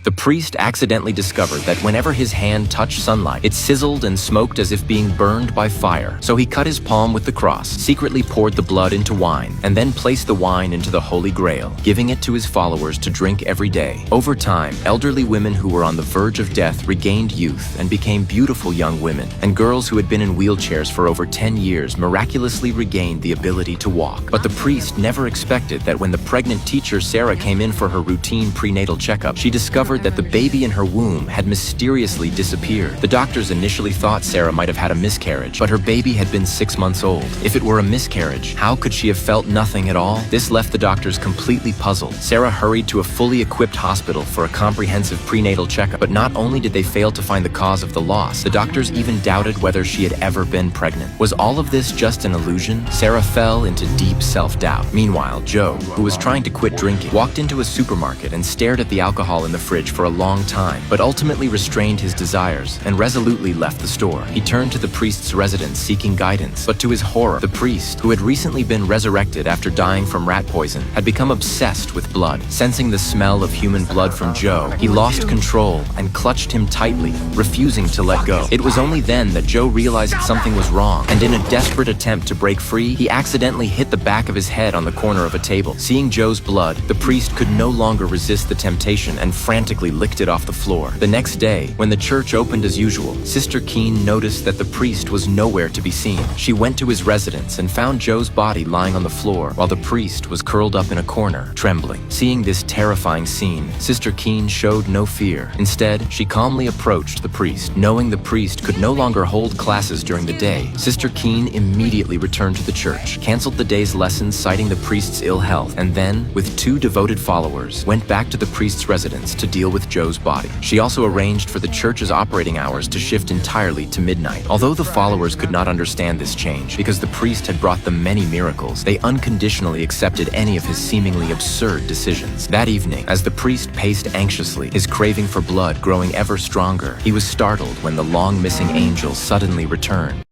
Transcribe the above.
The priest accidentally discovered that whenever his hand touched sunlight, it sizzled and smoked as if being burned by fire. So he cut his palm with the cross, secretly poured the blood into wine, and then placed the wine into the Holy Grail, giving it to his followers to drink every day. Over time, elderly women who were on the verge of death regained youth and became beautiful young women, and girls who had been in wheelchairs for over 10 years miraculously regained the ability to walk. But the priest never expected that when the pregnant teacher Sarah came in for her routine prenatal checkup, she discovered that the baby in her womb had mysteriously disappeared. The doctors initially thought Sarah might have had a miscarriage, but her baby had been 6 months old. If it were a miscarriage, how could she have felt nothing at all? This left the doctors completely puzzled. Sarah hurried to a fully equipped hospital for a comprehensive prenatal checkup, but not only did they fail to find the cause of the loss, the doctors even doubted whether she had ever been pregnant. Was all of this just an illusion? Sarah fell into deep self-doubt. Meanwhile, Joe, who was trying to quit drinking, walked into a supermarket and stared at the alcohol in the fridge for a long time, but ultimately restrained his desires and resolutely left the store. He turned to the priest's residence seeking guidance, but to his horror, the priest, who had recently been resurrected after dying from rat poison, had become obsessed with blood. Sensing the smell of human blood from Joe, he lost control and clutched him tightly, refusing to let go. It was only then that Joe realized something was wrong, and in a desperate attempt to break free, he accidentally hit the back of his head on the corner of a table. Seeing Joe's blood, the priest could no longer resist the temptation and frantically licked it off the floor. The next day, when the church opened as usual, Sister Keen noticed that the priest was nowhere to be seen. She went to his residence and found Joe's body lying on the floor while the priest was curled up in a corner, trembling. Seeing this terrifying scene, Sister Keen showed no fear. Instead, she calmly approached the priest. Knowing the priest could no longer hold classes during the day, Sister Keen immediately returned to the church, canceled the day's lessons citing the priest's ill health, and then, with 2 devoted followers, went back to the priest's residence to deal with Joe's body. She also arranged for the church's operating hours to shift entirely to midnight. Although the followers could not understand this change, because the priest had brought them many miracles, they unconditionally accepted any of his seemingly absurd decisions. That evening, as the priest paced anxiously, his craving for blood growing ever stronger, he was startled when the long-missing angel suddenly returned.